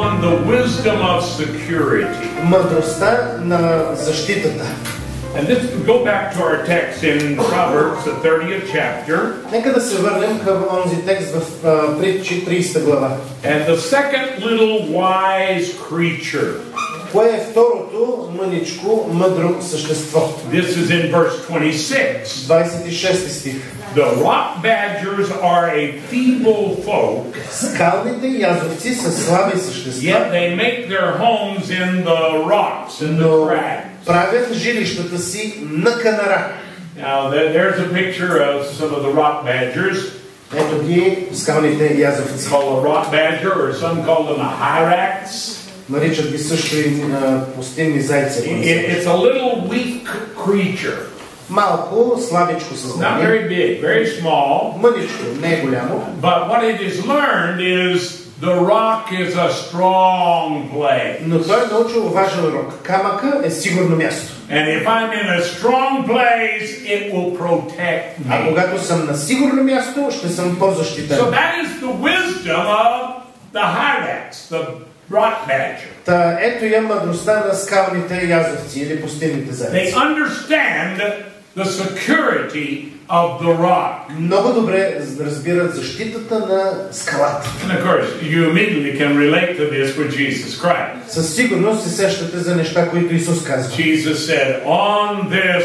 on the wisdom of security. Мъдростта на защитата. And let's go back to our text in Proverbs, the 30th chapter. Нека да се върнем към онзи текст в Притчи 30 глава. And the second little wise creature. Кое е второто мъничко мъдро същество? This is in verse 26. 26 стих. The rock badgers are a feeble folk. Скалните язовци са слаби същества. Yet they make their homes in the rocks, in the crags. Правят жилищата си на канара. Now there's a picture of some of the rock badgers. Ето ги скалните язовци. Called a rock badger, or some call them a hyrax. Наричат ги също и пустинни зайци. It's a little weak creature. Малко, слабичко съзнание. Not very big, very small. Мъничко, не е голямо. But what it has learned is the rock is a strong place. Но той е научил важен урок. Камъка е сигурно място. And if I'm in a strong place, it will protect me. А когато съм на сигурно място, ще съм по-защитен. So that is the wisdom of the hyrax, the rock badger. Та ето я мъдростта на скалните язовци или пустинните зайци. They understand the security of the rock. Много добре разбират защитата на скалата. And of course, you immediately can relate to this with Jesus Christ. Със сигурност се сещате за неща, които Исус казва. Jesus said, "On this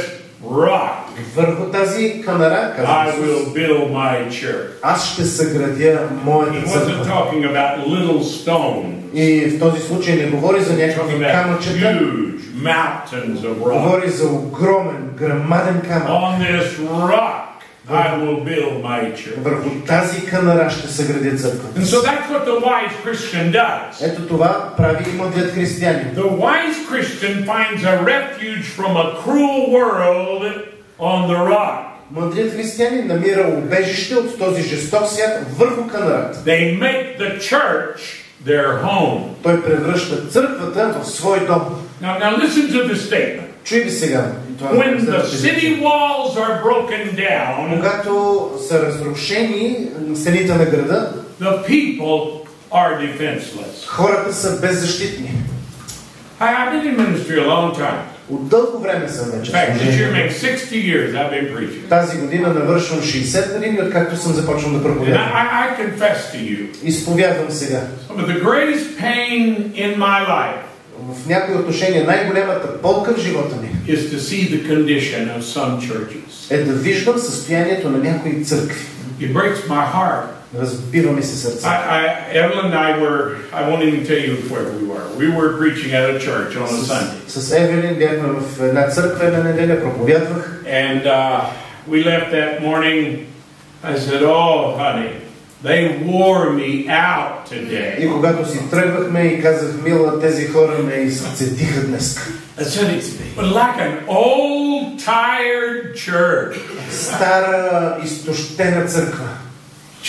rock, върху тази канара, I will build my church." аз ще съградя моята He wasn't църква. talking about little stones. И в този случай не говори за някакви камъчета, Huge mountains of rock. говори за огромен, грамаден камък. On this rock, I will build my church. Върху тази канара ще съградя църквата. And so that's what the wise Christian does. Ето това прави и мъдрият християнин. The wise Christian finds a refuge from a cruel world on the rock. Мъдрият християнин намира убежище от този жесток свят върху канарата. They make the church their home. Той превръща църквата в свой дом. Now listen to this statement. Чуй ли сега? When the city walls are broken down, когато са разрушени стените на града, the people are defenseless. хората са беззащитни. I've been in ministry a long time. От дълго време съм вече. In fact, this year makes 60 years I've been preaching. Тази година навършвам 60 години, откакто съм започнал да проповядвам. I confess to you. Изповядвам сега. Some of the greatest pain in my life В някои отношения най-голямата болка в живота ми is to see the condition of some churches. е да виждам състоянието на някои църкви. It breaks my heart. Разбива ми се сърце. Evelyn and I won't even tell you where we were. We were preaching at a church on a Sunday. С Евелин бяхме в една църква една неделя, проповядвах. And we left that morning. I said, "Oh, honey, they wore me out today." И когато си тръгвахме и казах, мила, тези хора ме изцедиха днес. I said, "It's like an old, tired church. Стара, изтощена църква.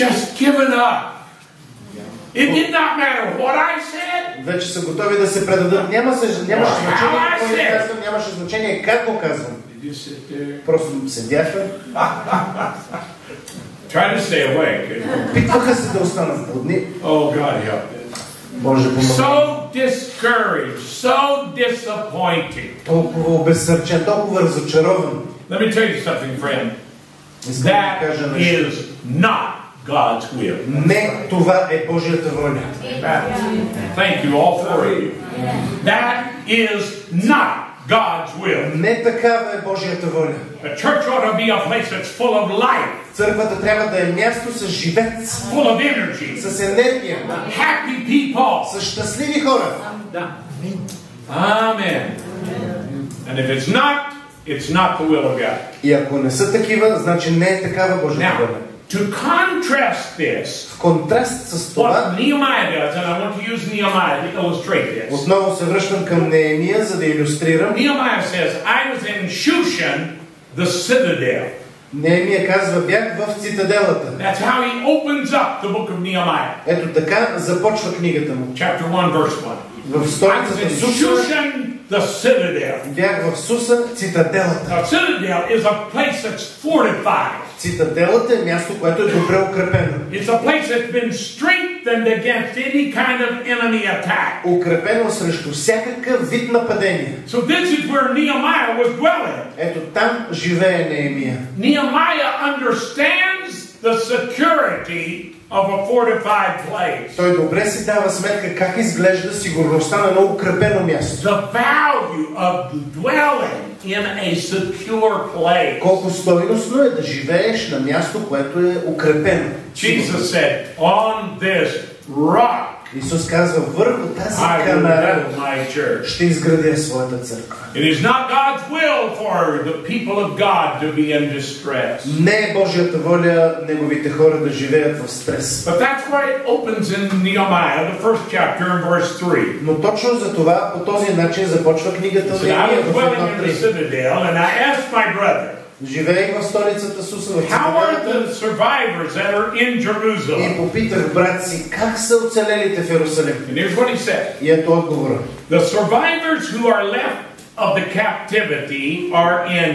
Just given up. It did not matter what I said. Вече са готови да се предадат. Нямаше значение какво ни казвам, нямаше значение как го казвам. Просто седяха. Try to stay awake. Опитваха се да останат будни. Oh, God help us. Боже помогни. So discouraged, so disappointed. Толкова обезсърчен, толкова разочарован. Let me tell you something, friend. Искам да That кажа нещо. is not God's will. Не, това е Божията воля. Thank you, all four of you. That is not God's will. Не такава е Божията воля. A church ought to be a place that's full of life. Църквата трябва да е място с живец, Full of energy. с енергия, Happy people. с щастливи хора. Amen. And if it's not the will of God. И ако не са такива, значи не е такава Божията воля. To contrast this, В контраст с това, what Nehemiah does, and I want to use Nehemiah to illustrate this. отново се връщам към Неемия, за да илюстрирам. Nehemiah says, I was in Shushan, the citadel. Неемия казва, бях в цитаделата. That's how he opens up the book of Nehemiah. Ето така започва книгата му. Chapter 1, verse 1. В I was столицата in Суса, Shushan, the citadel. бях в Суса, цитаделата. A citadel is a place that's fortified. Цитаделата е място, което е добре укрепено. It's a place that's been strengthened strengthened against any kind of enemy attack. Укрепено срещу всякакъв вид нападение. So this is where Nehemiah was dwelling. Ето там живее Неемия. Nehemiah understands the security of a fortified place. Той добре си дава сметка как изглежда сигурността на едно укрепено място. The value of dwelling in a secure place. Колко стойностно е да живееш на място, което е укрепено. Jesus said, on this rock Исус казва, върху тази канара ще изградя своята църква. It is not God's will for the people of God to be in distress. Не е Божията воля неговите хора да живеят в стрес. But that's why it opens in Nehemiah, the first chapter, in verse 3. Но точно за това, по този начин започва книгата на Неемия в 1:3. Живеех в столицата Суса, в Jerusalem? И попитах брат си, как са оцелелите в Иерусалим? And here's what he said. И ето отговора. The survivors who are left of the captivity are in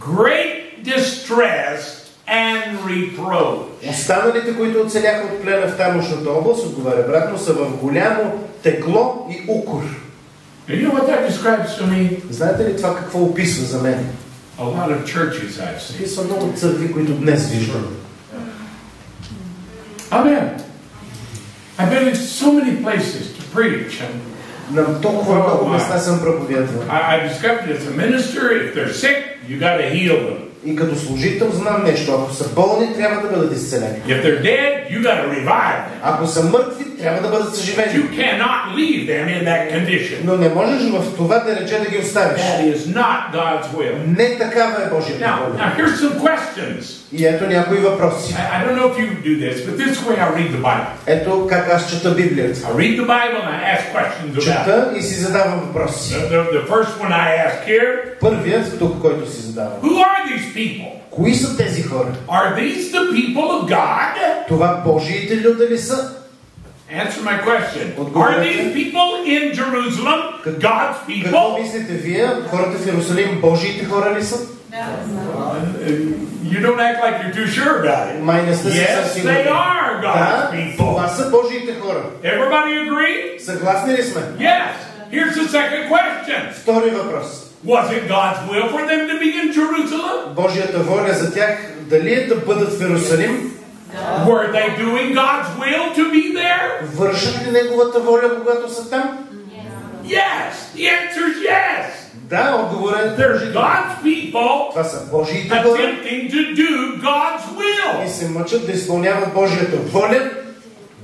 great distress and reproach. Останалите, които оцеляха от плена в тамошната област, отговаря брат, но са в голямо тегло и укор. And you know what that describes to me? Знаете ли това какво описва за мен? A lot of churches I've seen. Описва много църкви, които днес виждам. Amen. I've been in so many places to preach and на толкова много места съм проповядвал. I've discovered as a minister, if they're sick, you got to heal them. И като служител знам нещо. Ако са болни, трябва да бъдат изцелени. If they're dead, you got to revive them. Ако са мъртви, трябва да бъдат съживени. You cannot leave them in that condition. Но не можеш в това дередже да ги оставиш. That is not God's will. Не такава е Божията воля. Now here's some questions. И ето някои въпроси. I don't know if you do this, but this is the way I read the Bible. Ето как аз чета Библията. I read the Bible and I ask questions about it. Чета и си задавам въпроси. The first one I ask here. Първият тук, който си задавам. Who are these people? Кои са тези хора? Are these the people of God? Това Божиите люди ли са? Answer my question. Are these people in Jerusalem God's people? Какво мислите вие? Хората в Иерусалим Божиите хора ли са? You don't act like you're too sure about it. Yes, they are God's people. Това са Божиите хора. Everybody agree? Съгласни ли сме? Yes. Here's the second question. Втори въпрос. Was it God's will for them to be in Jerusalem? Божията воля за тях дали е да бъдат в Иерусалим? Were they doing God's will to be there? Вършат ли неговата воля, когато са там? Yes. The answer is yes. Да, отговорът е There's God's people. Това са Божиите хора. Attempting to do God's will. И се мъчат да изпълняват Божията воля.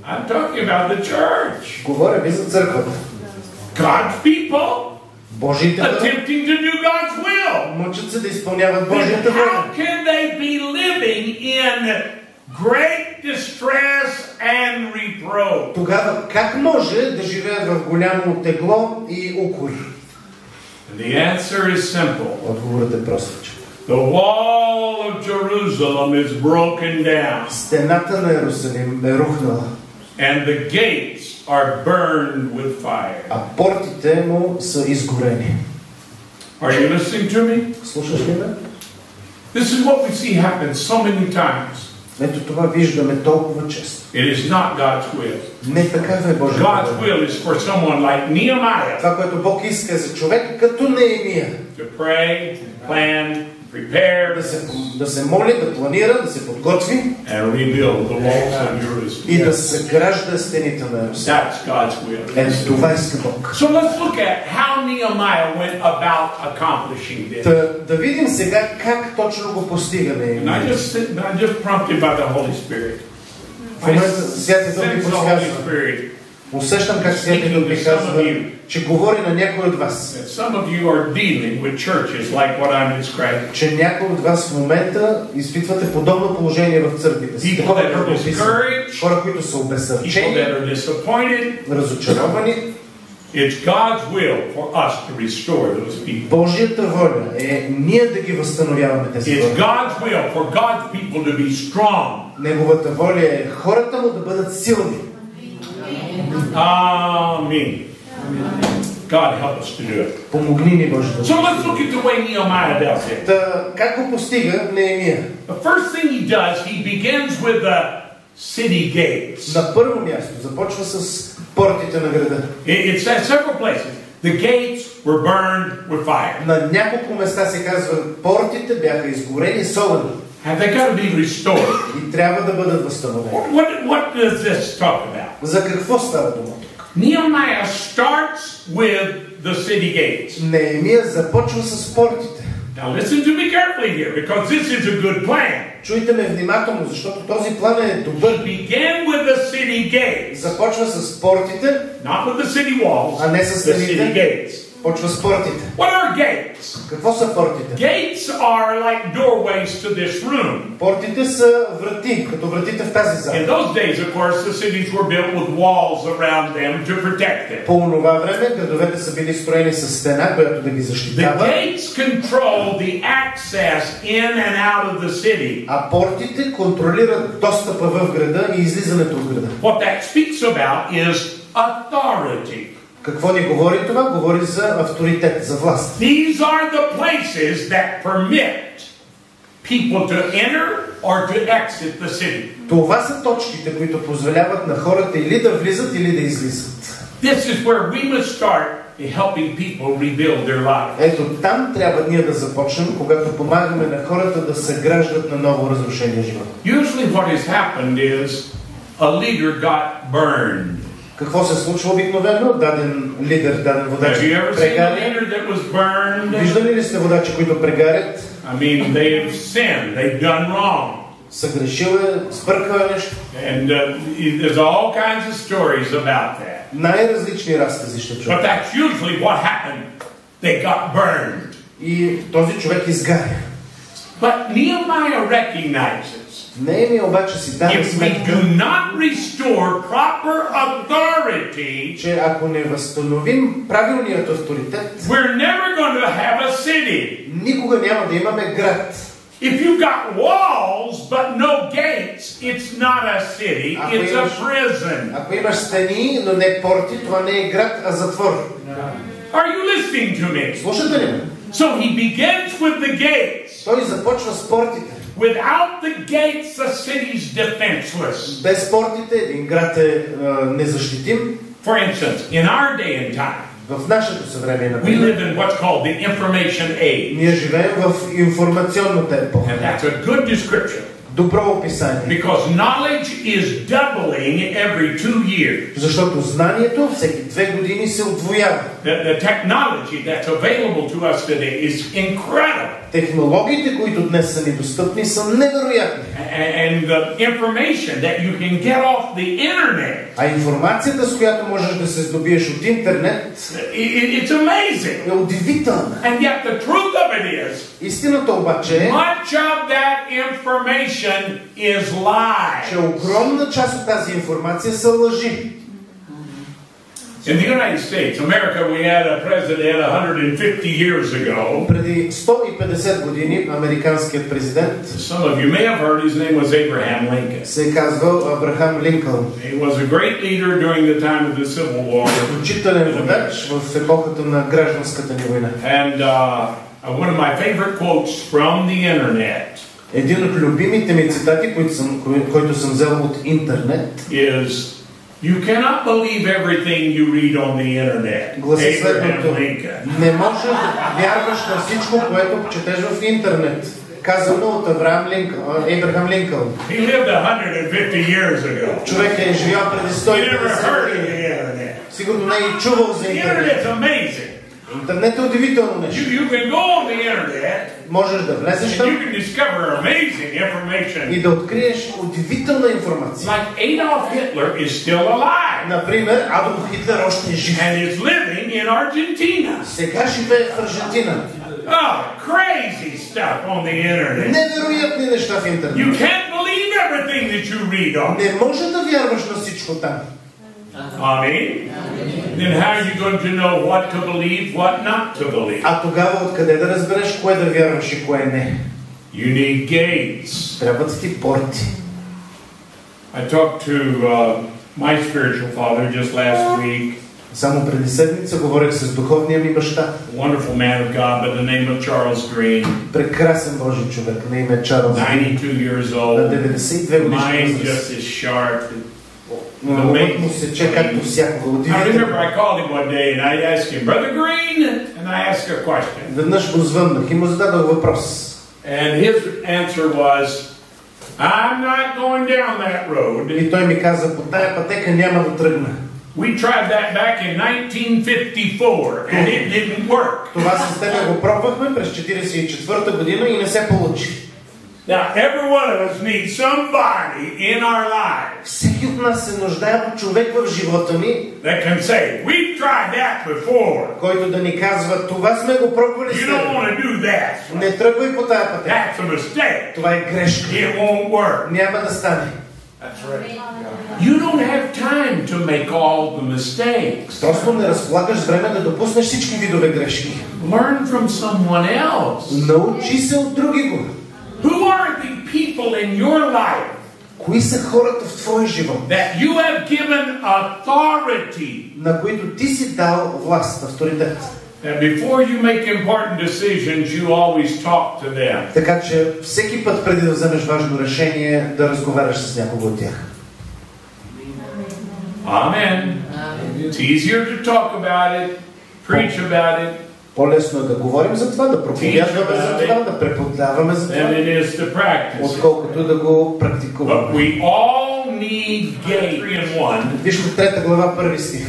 I'm talking about the church. Говоря ви за църквата. God's people. Божиите хора. Attempting to do God's will. Мъчат се да изпълняват Божията воля. How can they be living in great distress and reproach? Тогава как може да живеят в голямо тегло и укор? The answer is simple. Отговорът е простичък. The wall of Jerusalem is broken down. Стената на Иерусалим е рухнала. And the gates are burned with fire. А портите му са изгорени. Are you listening to me? Слушаш ли ме? This is what we see happen so many times. Ето това виждаме толкова често. It is not God's will. Не такава е Божията воля. God's will is for someone like Nehemiah. Това, което Бог иска е за човек като Неемия. To pray, plan, prepare, да се моли, да планира, да се подготви and rebuild the walls of Jerusalem. И да съгражда стените на Иерусалим. That's God's will. Ето това иска Бог. So let's look at how Nehemiah went about accomplishing this. Да видим сега как точно го постига Неемия. And I'm just prompted by the Holy Spirit. В момента Святия Дух ми подсказва. Усещам как Святия Дух ми казва, че говори на някой от вас. Че някой от вас в момента изпитвате подобно положение в църквите си. Хора, които са обезсърчени, разочаровани. Божията воля е ние да ги възстановяваме тези хора. Неговата воля е хората му да бъдат силни. Amen. God help us to do it. Помогни ни, Боже. So let's look at the way Nehemiah does it. Как го постига Неемия? The first thing he does, he begins with the city gates. На първо място започва с портите на града. It says several places. The gates were burned with fire. На няколко места се казва, портите бяха изгорени с огън. And they got to be restored. И трябва да бъдат възстановени. What does this talk about? За какво става дума? Nehemiah starts with the city gates. Неемия започва с портите. Now listen to me carefully here, because this is a good plan. Чуйте ме внимателно, защото този план е добър. He began with the city gates. Започва с портите, not with the city walls, а не с стените. Почва с портите. What are gates? Какво са портите? Gates are like doorways to this room. Портите са врати, като вратите в тази зала. In those days, of course, the cities were built with walls around them to protect them. По онова време градовете са били строени с стена, която да ги защитава. The gates control the access in and out of the city. А портите контролират достъпа в града и излизането от града. What that speaks about is authority. Какво ни говори това? Говори за авторитет, за власт. These are the places that permit people to enter or to exit the city. Това са точките, които позволяват на хората или да влизат, или да излизат. This is where we must start helping people rebuild their lives. Ето там трябва ние да започнем, когато помагаме на хората да съграждат на ново разрушение живот. Usually what has happened is a leader got burned. Какво се случва обикновено? Даден лидер, даден водач прегаря. Виждали ли сте водачи, които прегарят? I mean, they've sinned, they've done wrong. Съгрешил е, сбъркал е нещо. And there's all kinds of stories about that. Най-различни разкази ще чуем. But that's usually what happened. They got burned. И този човек изгаря. But Nehemiah recognizes Неемия обаче си дава сметка, че ако не възстановим правилният авторитет, никога няма да имаме град. If you've got walls but no gates, it's not a city, it's a prison. Ако имаш стени, но не порти, това не е град, а затвор. Are you listening to me? Слушате ли ме? So he begins with the gates. Той започва с портите. Without the gates, the city's defenseless. Без портите един град е незащитим. For instance, in our day and time, в нашето съвремие, we live in what's called the information age. Ние живеем в информационната епоха. And that's a good description. Добро описание. Because knowledge is doubling every 2 years. Защото знанието всеки 2 години се удвоява. The technology that's available to us today is incredible. Технологиите, които днес са ни достъпни, са невероятни. And the information that you can get off the internet. А информацията, с която можеш да се здобиеш от интернет, it's amazing. Е удивителна. And yet the truth of it is, истината обаче е, much of that information is lies. Че огромна част от тази информация са лъжи. In the United States, America, we had a president 150 years ago. Преди 150 години американският президент, some of you may have heard, his name was Abraham Lincoln. Се казвал Абрахам Линкълн. He was a great leader during the time of the Civil War. Учителен водач в епохата на гражданската ни война. And one of my favorite quotes from the internet. Един от любимите ми цитати, който съм взел от интернет, is you cannot believe everything you read on the internet. Гласи следното: не можеш да вярваш на всичко, което четеш в интернет. Казано от Абрахам Линкълн. He lived 150 years ago. Човек е живял преди 150 години. Сигурно не е чувал за интернет. Интернет е удивително нещо. You can go on the internet. Можеш да влезеш там и да откриеш удивителна информация. Like Adolf Hitler is still alive. Например, Адолф Хитлер още е жив. And is living in Argentina. Сега живее в Аржентина. Oh, crazy stuff on the internet. Невероятни неща в интернет. You can't believe everything that you read on. Не може да вярваш на всичко там. Amen. Then how are you going to know what to believe, what not to believe? А тогава откъде да разбереш кое да вярваш и кое не? You need gates. Трябват ти порти. I talked to my spiritual father just last week. Само преди седмица говорих с духовния ми баща. Wonderful man of God by the name of Charles Green. Прекрасен Божий човек на име Чарлз Грин. 92 years old. На 92 годишна Mind възраст. just as sharp. Умът му се че както всякога. I remember I called him one day and I asked him, Brother Green, and I asked a question. Веднъж му звъннах и му зададох въпрос. And his answer was, I'm not going down that road. И той ми каза, по тая пътека няма да тръгна. We tried that back in 1954 and it didn't work. Това система го пробвахме през 1944 година и не се получи. Now, every one of us needs somebody in our lives. Всеки от нас се нуждае от човек в живота ни, that can say, we've tried that before. Който да ни казва, това сме го пробвали You don't want to do that. Не тръгвай по тая пътека. That's a mistake. Това е грешка. It won't work. Няма да стане. That's right. You don't have time to make all the mistakes. Просто не разполагаш време да допуснеш всички видове грешки. Learn from someone else. Научи се от други го. Who are the people in your life? Кои са хората в твоя живот? That you have given authority. На които ти си дал власт, авторитет. And before you make important decisions, you always talk to them. Така че всеки път преди да вземеш важно решение, да разговаряш с някого от тях. Amen. It's easier to talk about it, preach about it. По-лесно е да говорим за това, да проповядваме за това, да преподаваме за това, отколкото да го практикуваме. But we all need gate 3:1. Вижте 3 глава, 1 стих.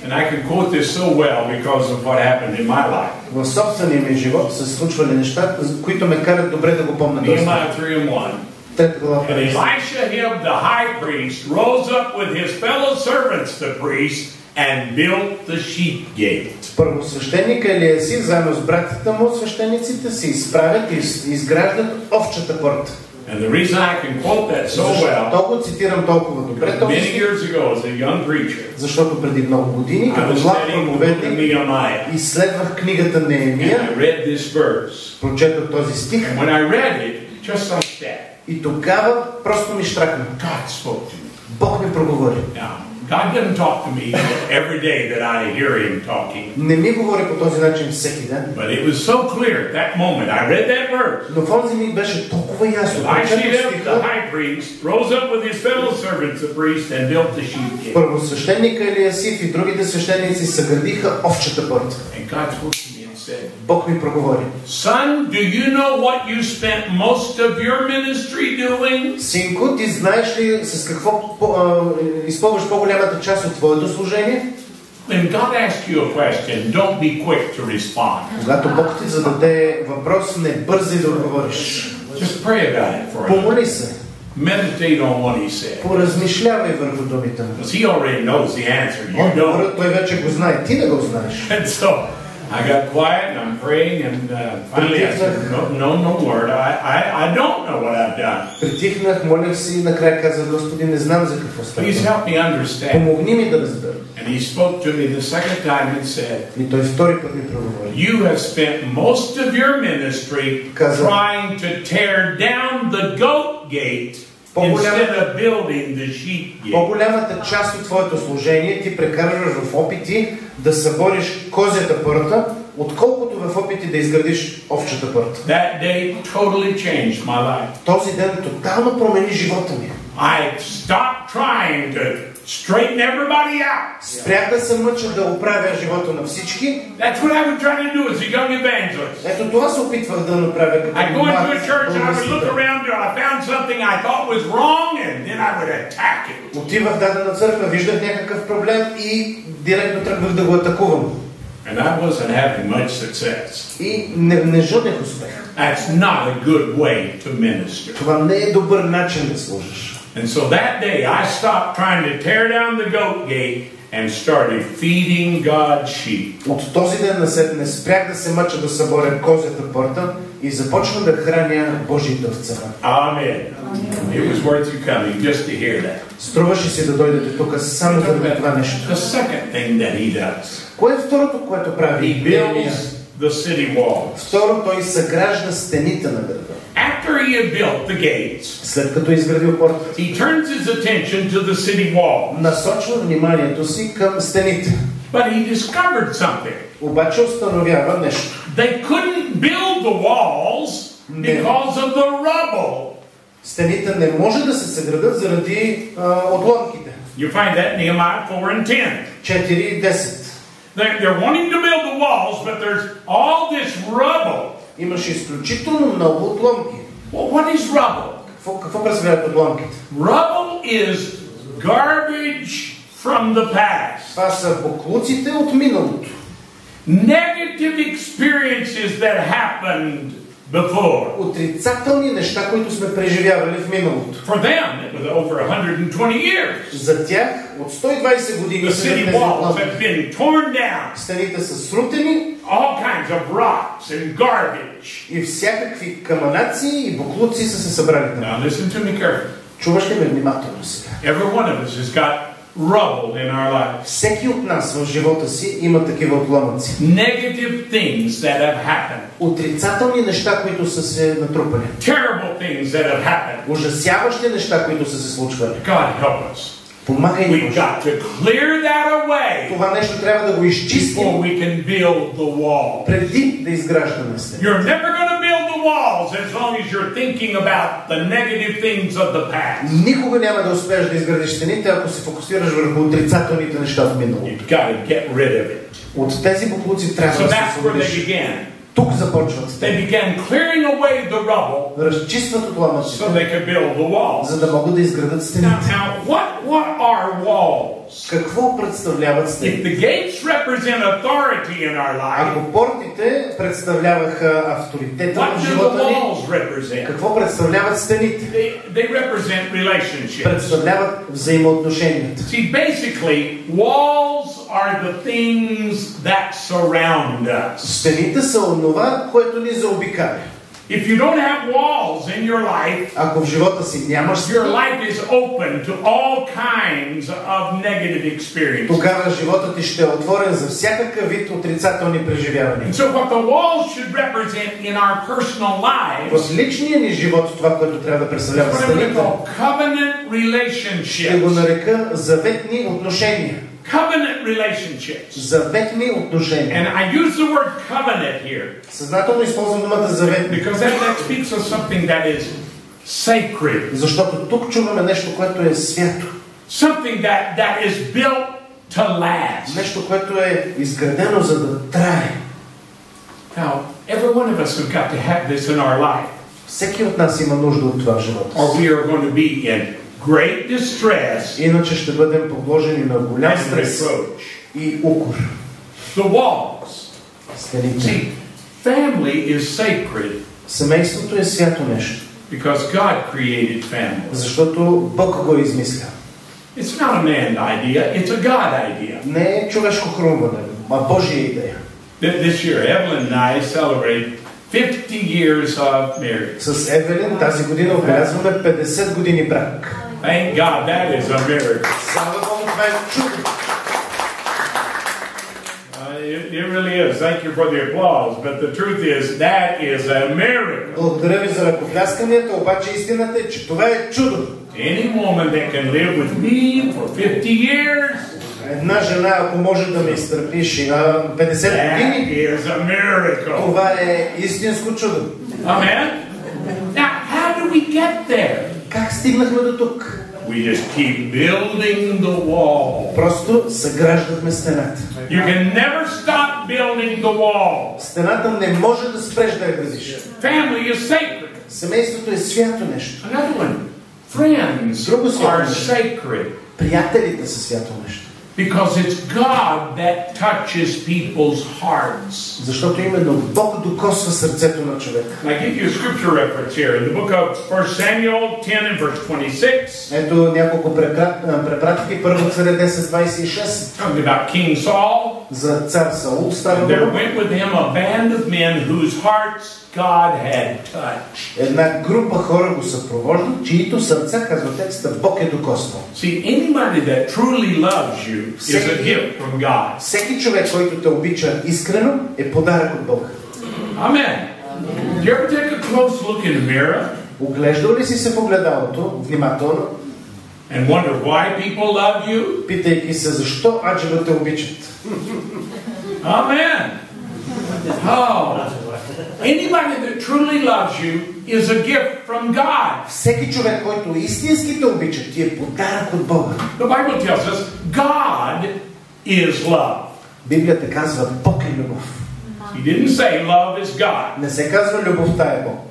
And I can quote this so well because of what happened in my life. В собствения ми живот се случвали неща, които ме карат добре да го помня. Nehemiah 3:1. 3 глава, 1 And стих. Elisha, the high priest, rose up with his fellow servants, the priests, and built the sheep gate. Първосвещеника Елиасив заедно с братята му, свещениците, се изправят и изграждат овчата порта. And the reason I can quote that so well, Толкова цитирам толкова добре, many years ago as a young preacher, защото преди много години, I като was млад studying the book of проповедник, Nehemiah, изследвах книгата and Неемия, I read this verse. прочетох този стих And when I read it, just like that, и тогава просто ми щракна. God spoke to me. Бог ми проговори. Now, God doesn't talk to me every day that I hear Him talking. Не ми говори по този начин всеки ден. But it was so clear at that moment. I read that verse. Но в онзи миг беше толкова ясно. Elisha, the high priest, rose up with his fellow servants, the priest, and built the sheep gate. Първосвещеника Елиасив и другите свещеници съградиха овчата порта. And God spoke to me and said, Бог ми проговори. Son, do you know what you spent most of your ministry doing? Синко, ти знаеш ли с какво използваш по-голямата част от твоето служение? When God asks you a question, don't be quick to respond. Когато Бог ти зададе въпрос, не бързай да отговориш. Just pray about it for a minute. Помоли се. Meditate on what He said. Поразмишлявай върху думите му. Because He already knows the answer. You don't. Отговорът той вече го знае. Ти не го знаеш. And so I got quiet and I'm praying and finally I said, no word. I don't know what I've done. Притихнах, молех си и накрая казах, Господи, не знам за какво става. Please help me understand. Помогни ми да разбера. And He spoke to me the second time and said, И той втори път ми проговори. You have spent most of your ministry trying to tear down the goat gate instead of building the sheep gate. По-голямата част от твоето служение ти прекарваш в опити да събориш козята порта, отколкото в опити да изградиш овчата порта. That day totally changed my life. Този ден тотално промени живота ми. I stopped trying to straighten everybody out. Спрях да се мъча да оправя живота на всички. That's what I was trying to do as a young evangelist. Ето това се опитвах да направя като I go into a church and I would look around till I found something I thought was wrong and then I would attack it. Отивах в дадена църква, виждах някакъв проблем и директно тръгвах да го атакувам. And I wasn't having much success. И не жодех успех. That's not a good way to minister. Това не е добър начин да служиш. And so that day I stopped trying to tear down the goat gate and started feeding God's sheep. От този ден насетне спрях да се мъча да съборя козята порта и започна да храня Божиите овце. Amen. It was worth you coming just to hear that. Струваше си да дойдете тук само за това нещо. The second thing that he does. Кое е второто, което прави? He builds the city wall. Второ, той съгражда стените на града. After he had built the gates, след като изградил портата, he turns his attention to the city wall. насочва вниманието си към стените. But he discovered something. Обаче установява нещо. They couldn't build the walls because of the rubble. Стените не може да се съградят заради отломките. You find that in Nehemiah 4:10. 4:10. They're wanting to build the walls, but there's all this rubble. Имаше изключително много отломки. Well, what is rubble? Какво представляват отломките? Rubble is garbage from the past. Това са боклуците от миналото. Negative experiences that happened before. Отрицателни неща, които сме преживявали в миналото. For them, it was over 120 years. За тях от 120 години The city walls have been torn down. Стените са срутени. All kinds of rocks and garbage. И всякакви каманаци и боклуци са се събрали там. Now listen to me carefully. Чуваш ли ме внимателно сега? Every one of us has got rubble in our lives. Всеки от нас в живота си има такива отломъци. Negative things that have happened. Отрицателни неща, които са се натрупали. Terrible things that have happened. Ужасяващи неща, които са се случвали. God help us. Помагай ни, We've got to clear that away. Това нещо трябва да го изчистим. Before we can build the wall. Преди да изграждаме стените. You're never going to build the walls as long as you're thinking about the negative things of the past. Никога няма да успееш да изградиш стените, ако се фокусираш върху отрицателните неща в миналото. You've got to get rid of it. От тези боклуци трябва да се освободиш. Тук започват. They began clearing away the rubble. Разчистват отломъците. So they could build the walls. За да могат да изградат стените. Now, what are walls? Какво представляват стените? If the gates represent authority in our life, ако портите представляваха авторитета what в do the живота ни, walls represent? какво представляват стените? They represent relationships. Представляват взаимоотношенията. See, basically, walls are the things that surround us. Стените са онова, което ни заобикаля. If you don't have walls in your life, ако в живота си нямаш стени, your life is open to all kinds of negative experiences. тогава животът ти ще е отворен за всякакъв вид отрицателни преживявания. And so what the walls should represent in our personal lives, в личния ни живот това, което трябва да представлява стените, covenant relationships. ще го нарека заветни отношения. Covenant relationships. Заветни отношения. And I use the word covenant here. Съзнателно използвам думата заветни. Because that speaks of something that is sacred. Защото тук чуваме нещо, което е свято. Something that is built to last. Нещо, което е изградено за да трае. Now, every one of us have got to have this in our life. Всеки от нас има нужда от това в живота. Or we are going to be in great distress. Иначе ще бъдем подложени на голям стрес и укор. The walls. Стените. See, family is sacred. Семейството е свято нещо. Because God created family. Защото Бог го е измислял. It's not a man idea, it's a God idea. Не е човешко хрумване, а Божия идея. This year, Evelyn and I celebrate 50 years of marriage. С Евелин тази година отбелязваме 50 години брак. Thank God, that is a miracle. Слава Богу, това е чудо. It really is. Thank you for the applause, but the truth is that is a miracle. Благодаря ви за ръкоплясканията, обаче истината е, че това е чудо. Any woman that can live with me for 50 years. Една жена, ако може да ме изтърпиш 50 години, това е истинско чудо. Amen. Now, how do we get there? Как стигнахме до тук? We just keep building the wall. Просто съграждахме стената. You can never stop building the wall. Стената не може да спреш да я градиш. Family is sacred. Семейството е свято нещо. Another one. Friends are sacred. Приятелите са свято нещо. Because it's God that touches people's hearts. Защото именно Бог докосва сърцето на човека. I give you a scripture reference here in the book of 1 Samuel 10 and verse 26. Ето няколко препратки. Първо Царе 10:26. Talking about King Saul. За цар Саул става дума. There went with him a band of men whose hearts God had touched. Една група хора го съпровождат, чието сърца, казва текста, Бог е докоснал. See, anybody that truly loves you is a gift from God. Всеки човек, който те обича искрено, е подарък от Бога. Amen. Do you ever take a close look in the mirror? Оглеждал ли си се в огледалото внимателно? And wonder why people love you? Питайки се защо аджеба те обичат. Amen. Oh. Anybody that truly loves you is a gift from God. Всеки човек, който истински те обича, ти е подарък от Бога. The Bible tells us God is love. Библията казва Бог е любов. He didn't say love is God. Не се казва любовта е Бог.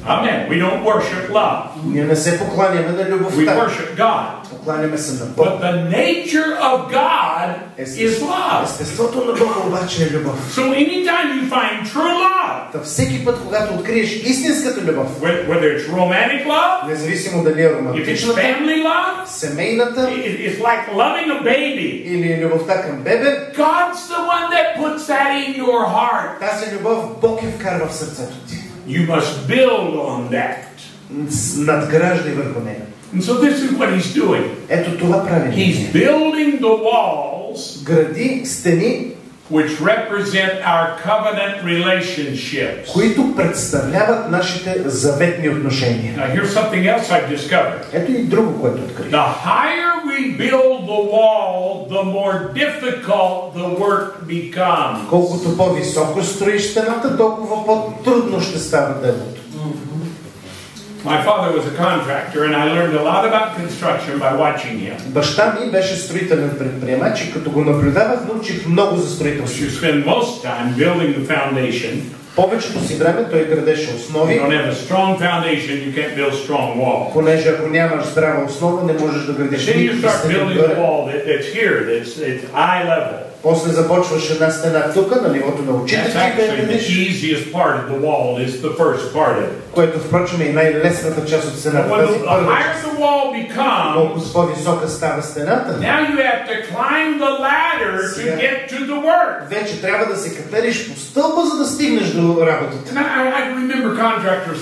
Amen. We don't worship love. Ние не се покланяме на любовта. We worship God. Покланяме се на Бог. But the nature of God is love. Естеството на Бога обаче е любов. So anytime you find true love, Та всеки път, когато откриеш истинската любов, whether it's romantic love, независимо дали е if it's романтичната, family love, семейната, it's like loving a baby. или любовта към бебе, God's the one that puts that in your heart. тази любов Бог я вкарва в сърцето ти. You must build on that. Надграждай върху нея. And so this is what he's doing. Ето това прави. He's building the walls Гради стени, which represent our covenant relationships. които представляват нашите заветни отношения. Now here's something else I've discovered. Ето и друго, което открих. The higher we build the wall, the more difficult the work becomes. Колкото по-високо строиш стената, толкова по-трудно ще става делото. My father was a contractor and I learned a lot about construction by watching him. Баща ми беше строителен предприемач и като го наблюдавах, научих много за строителство. You spend most time building the foundation. Повечето си време той градеше основи. You don't have a strong foundation, you can't build strong walls. Понеже ако нямаш здрава основа, не можеш да градиш. Then you start building the wall that's here, that's eye level. После започваш една стена тук на нивото на учителите. That's actually the easiest part of the wall is the first part of it. Което впрочем е най-лесната част от стената. When the higher the wall becomes, колкото по-висока става стената, now you have to climb the ladder to get to the work. Вече трябва да се катериш по стълба, за да стигнеш до работата. And I remember contractors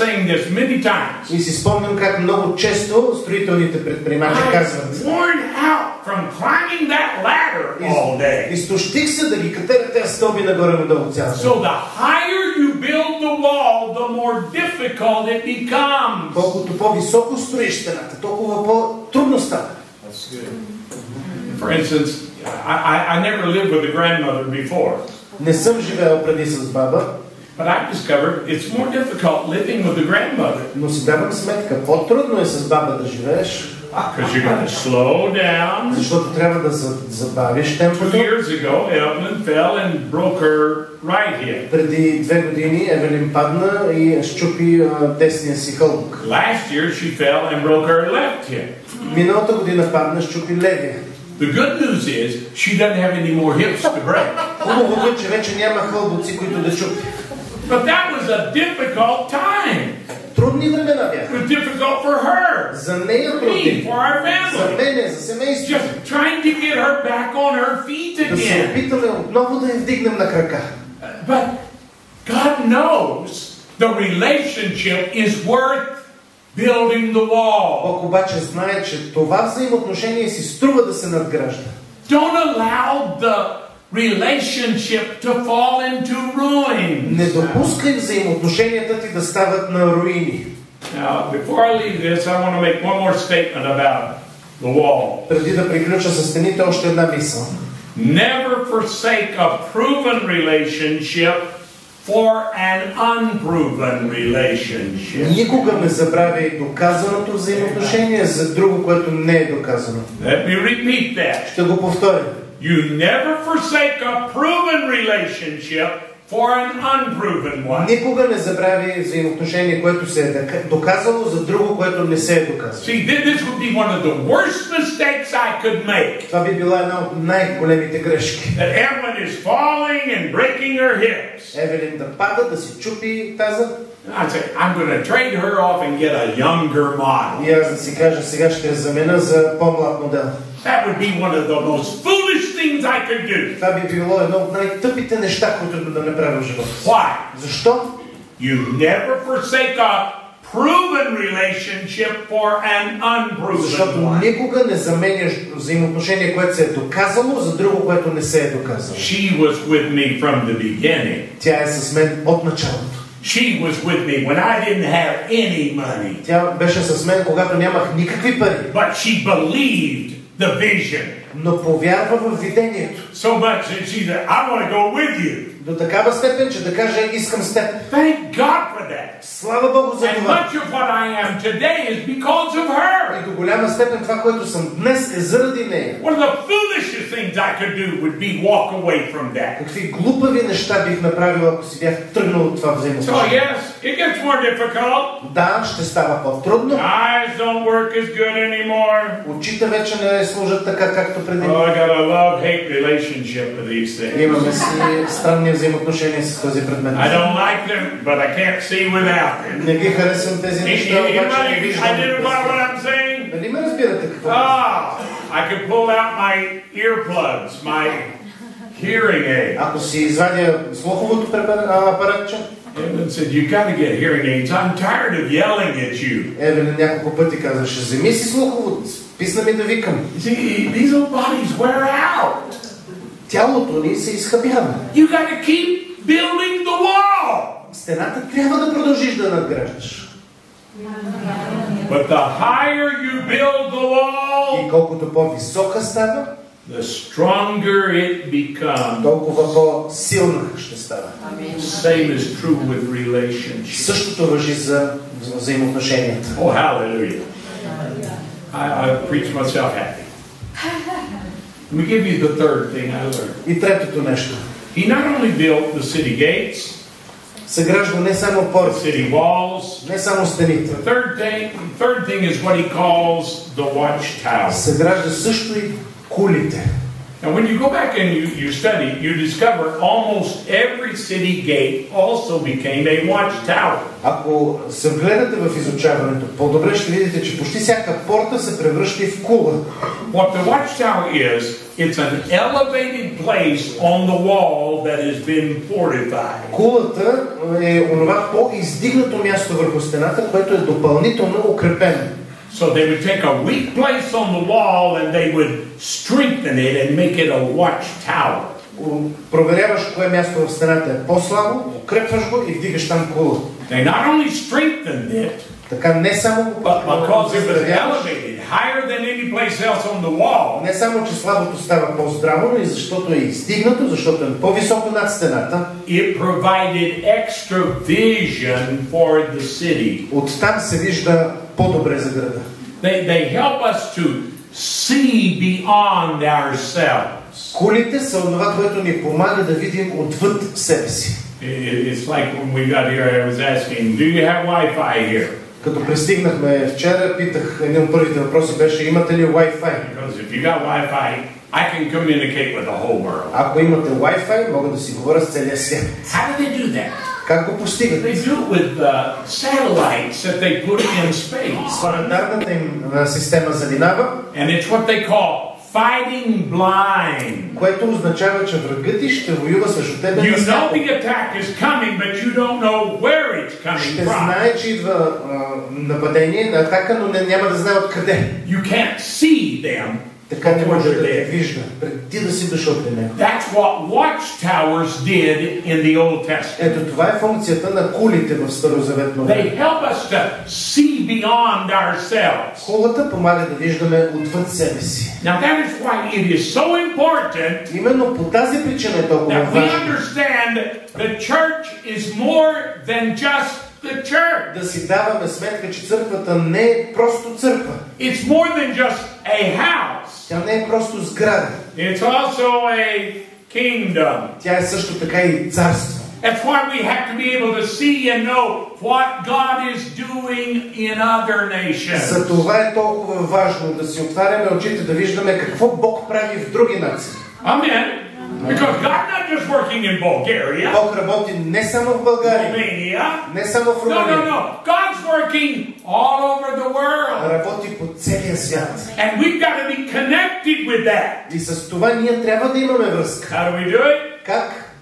saying this many times. И си спомням как много често строителните предприемачи казват: worn out from climbing that ladder all day. Изтощих се да ги катеря тези стълби нагоре-надолу цял ден. So the higher you build the wall, the more difficult it becomes. Колкото по-високо строиш стената, толкова по-трудно става. For instance, I never lived with a grandmother before. Не съм живеел преди с баба. But I've discovered it's more difficult living with a grandmother. Но си давам сметка, по-трудно е с баба да живееш. Because you're going to slow down. Защото трябва да забавиш темпото. 2 years ago, Evelyn fell and broke her right hip. Преди 2 години Евелин падна и счупи десния си хълбок. Last year she fell and broke her left hip. Миналата година падна, счупи левия. The good news is she doesn't have any more hips to break. Хубавото е, че вече няма хълбоци, които да чупи. But that was a difficult time. Трудни времена бяха. It was difficult for her. За нея трудни. For our family. За мене, за семейството. Just trying to get her back on her feet Да се again. опитаме отново да я вдигнем на крака. But God knows the relationship is worth building the wall. Бог обаче знае, че това взаимоотношение си струва да се надгражда. Don't allow the relationship to fall into ruin. Не допускай взаимоотношенията ти да стават на руини. Now, before I leave this, I want to make one more statement about the wall. Преди да приключа със стените, още една мисъл. Never forsake a proven relationship for an unproven relationship. Никога не забравяй доказаното взаимоотношение за друго, което не е доказано. Let me repeat that. Ще го повторя. You never forsake a proven relationship for an unproven one. Никога не забрави взаимоотношение, което се е доказало за друго, което не се е доказало. See, this would be one of the worst mistakes I could make. Това би била една от най-големите грешки. That Evelyn is falling and breaking her hips. Евелин да пада, да си чупи таза. I'd say, I'm going to trade her off and get a younger model. И аз да си кажа, сега ще я замена за по-млад модел. That would be one of the most foolish things I could do. Това би било едно от най-тъпите неща, които да направя в живота. Why? Защо? You never forsake a proven relationship for an unproven Защото one. никога не заменяш взаимоотношение, което се е доказало, за друго, което не се е доказало. She was with me from the beginning. Тя е с мен от началото. She was with me when I didn't have any money. Тя беше с мен, когато нямах никакви пари. But she believed the vision. Но повярва в видението. So much that she said, I want to go with you. До такава степен, че да каже, искам с теб. Thank God for that. Слава Богу за And това. much of what I am today is because of her. И до голяма степен това, което съм днес, е заради нея. One of the foolishest things I could do would be walk away from that. Какви глупави неща бих направил, ако си бях тръгнал от това взаимоотношение. So yes, it gets more difficult. Да, ще става по-трудно. Eyes don't work as good anymore. Очите вече не служат така, както преди. Oh, I got a love-hate relationship with these things. Имаме си странни взаимоотношения с този предмет. I don't like them, but I can't see without them. Не ги харесвам тези неща, обаче не виждам. Identify what I'm saying? Нали ме разбирате какво? I could pull out my earplugs, my hearing aid. Ако си извадя слуховото апаратче. Evelyn said, you got to get hearing aids. I'm tired of yelling at you. Евелин няколко пъти казваше, вземи си слуховото, писна ми да викам. See, these old bodies wear out. Тялото ни се изхабява. You got to keep building the wall. Стената трябва да продължиш да надграждаш. But the higher you build the wall, И колкото по-висока става, the stronger it becomes. толкова по-силна ще става. Same is true with relationships. Същото важи за взаимоотношенията. Oh, hallelujah. I preach myself happy. Let me give you the third thing I learned. И третото нещо. He not only built the city gates, Съгражда не само the порти, city walls. не само стените. The third thing is what he calls the watchtower. Съгражда също и кулите. Now, when you go back and you study, you discover almost every city gate also became a watchtower. Ако се вгледате в изучаването, по-добре ще видите, че почти всяка порта се превръща и в кула. What the watchtower is, it's an elevated place on the wall that has been fortified. Кулата е онова по-издигнато място върху стената, което е допълнително укрепено. So they would take a weak place on the wall and they would strengthen it and make it a watchtower. Проверяваш кое място в стената е по-слабо, укрепваш го и вдигаш там кула. They not only strengthened it, Така не само го because it was elevated higher than any place else on the wall. Не само, че слабото става по-здраво, но и защото е издигнато, защото е по-високо над стената. It provided extra vision for the city. Оттам се вижда по-добре за града. They help us to see beyond ourselves. Кулите са това, което ни помага да видим отвъд себе си. It's like when we got here, I was asking, do you have Wi-Fi here? Като пристигнахме вчера, питах, един от първите въпроси беше, имате ли Wi-Fi? Because if you got Wi-Fi, I can communicate with the whole world. Ако имате Wi-Fi, мога да си говоря с целия свят. How do they do that? Как го постигат? They do it with satellites that they put in space. Планетарната им система заминава. And it's what they call fighting blind. Което означава, че врагът ти ще воюва срещу тебе You на know сляпо. the attack is coming, but you don't know where it's coming Ще from. знае, че идва нападение, атака, но няма да знае откъде. You can't see them. Така не може да те вижда, преди да си дошъл при него. That's what watchtowers did in the Old Testament. Ето това е функцията на кулите в Старозаветно време. They help us to see beyond ourselves. Кулата помага да виждаме отвъд себе си. Now that is why it is so important Именно по тази причина е толкова that we важно understand the church is more than just the church. да си даваме сметка, че църквата не е просто църква. It's more than just a house. Тя не е просто сграда. It's also a kingdom. Тя е също така и царство. That's why we have to be able to see and know what God is doing in other nations. За това е толкова важно да си отваряме очите, да виждаме какво Бог прави в други нации. Amen. Because God's not just working in Bulgaria, Бог работи не само в България, Romania. не само в Румъния. No. God's working all over the world. Работи по целия свят. And we've got to be connected with that. И с това ние трябва да имаме връзка. How do we do it? Как?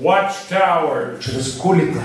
Watchtower. Чрез кулите.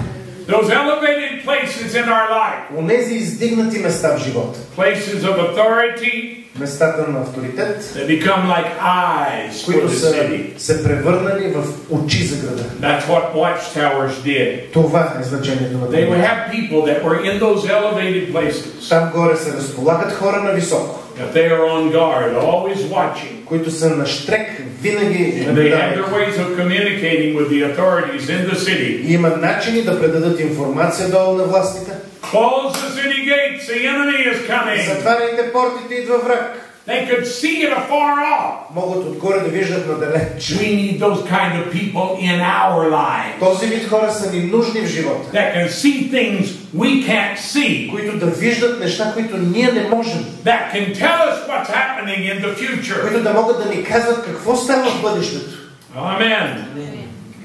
Those elevated places in our life. Онези издигнати места в живота. Places of authority. Местата на авторитет, they become like eyes for които the са city. се превърнали в очи за града. That's what watchtowers did. Това е значението на They would това. have people that were in those elevated places. Там горе се разполагат хора на високо, That they are on guard, always watching. които са на щрек, винаги And they have their ways of communicating with the authorities in the city. има начини да предадат информация долу на властите. Close the city gates, the enemy is coming. Затваряйте портите, идва враг. They could see it afar off. Могат отгоре да виждат надалеч. We need those kind of people in our lives. Този вид хора са ни нужни в живота. That can see things we can't see. Които да виждат неща, които ние не можем. That can tell us what's happening in the future. Които да могат да ни казват какво става в бъдещето. Amen.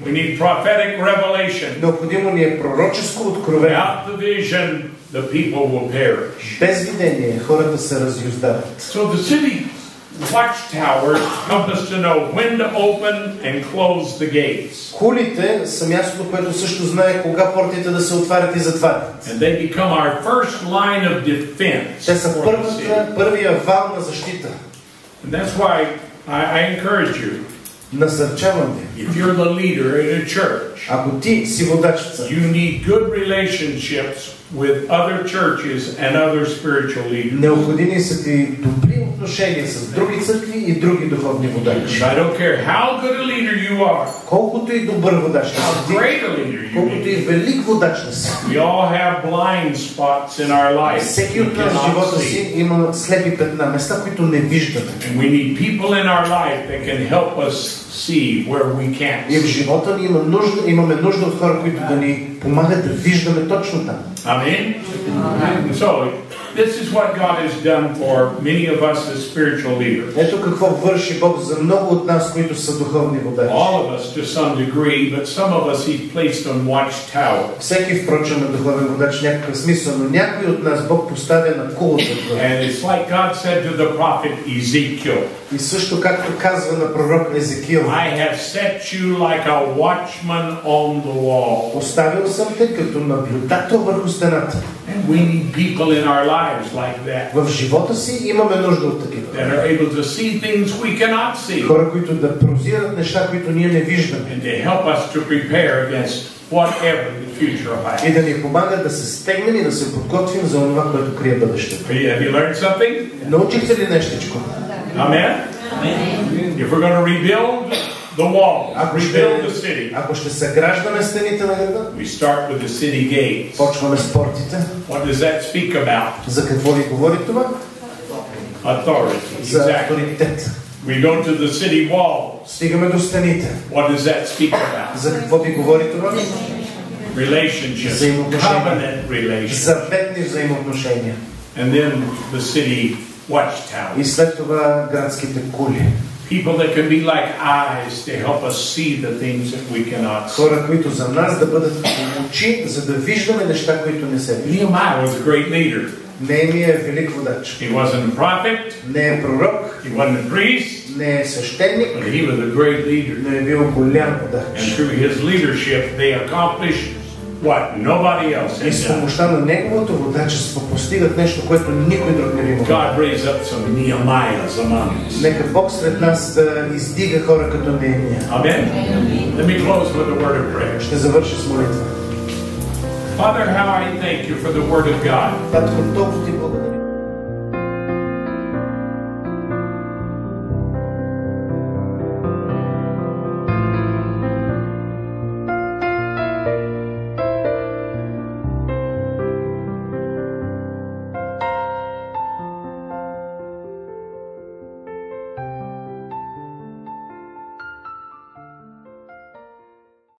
We need prophetic revelation. Необходимо ни е пророческо откровение. Without the vision, the people will perish. Без видение хората се разюздават. So the city watchtowers help us to know when to open and close the gates. Кулите са мястото, което също знае кога портите да се отварят и затварят. And they become our first line of defense. Те са първия вал на защита. And that's why I encourage you. Насърчавам ви. If you're the leader in a church, Ако ти си водач в църква, you need good relationships with other churches and other spiritual leaders. необходими са ти добри отношения с други църкви и други духовни водачи. I don't care how good a leader you are, Колкото и добър водач да how си, great a leader you колкото и be. велик водач да си, We all have blind spots in our life. всеки we от нас в cannot живота see. си има слепи петна, места, които не виждаме. And we need people in our life that can help us see where we can't И в see. живота ни имаме нужда от хора, които да ни помагат да виждаме точно там. Amen. So, this is what God has done for many of us as spiritual leaders. Ето какво върши Бог за много от нас, които са духовни водачи. All of us to some degree, but some of us He placed on watchtowers. Всеки, впрочем, е духовен водач в някакъв смисъл, но някой от нас Бог поставя на кулата. And it's like God said to the prophet Ezekiel. И също както казва на пророк Езекиил, I have set you like a watchman on the wall. Оставил съм те като наблюдател върху стената. And we need people in our lives like that. В живота си имаме нужда от такива. That are able to see things we cannot see. Хора, които да прозират неща, които ние не виждаме. And to help us to prepare against whatever the future holds. И да ни помагат да се стегнем и да се подготвим за това, което крие бъдещето. Have you learned something? Научихте ли нещичко? Amen? If we're going to rebuild the wall, rebuild the city, Ако ще съграждаме стените на града, we start with the city gates. почваме с портите. What does that speak about? За какво ви говори това? Authority. За Exactly. авторитет. We go to the city wall. Стигаме до стените. What does that speak about? За какво ви говори това? Relationships, Взаимоотношения. covenant relations, Заветни взаимоотношения. and then the city watchtower. И след това градските кули. People that can be like eyes to help us see the things that we cannot see. Хора, които за нас да бъдат очи, за да виждаме неща, които не се виждат. Nehemiah was a great leader. Неемия е велик водач. He wasn't a prophet, Не е пророк, he wasn't a priest, не е свещеник, but he was a great leader. но е бил голям And водач. through his leadership, they accomplished what nobody else И had с done. помощта на неговото водачество постигат нещо, което никой друг не би могъл. God raised up some Nehemiahs among us. Нека Бог сред нас да издига хора като Неемия. Amen. Let me close with a word of prayer. Ще завърши с молитва. Father, how I thank you for the word of God. Татко, толкова ти благодаря.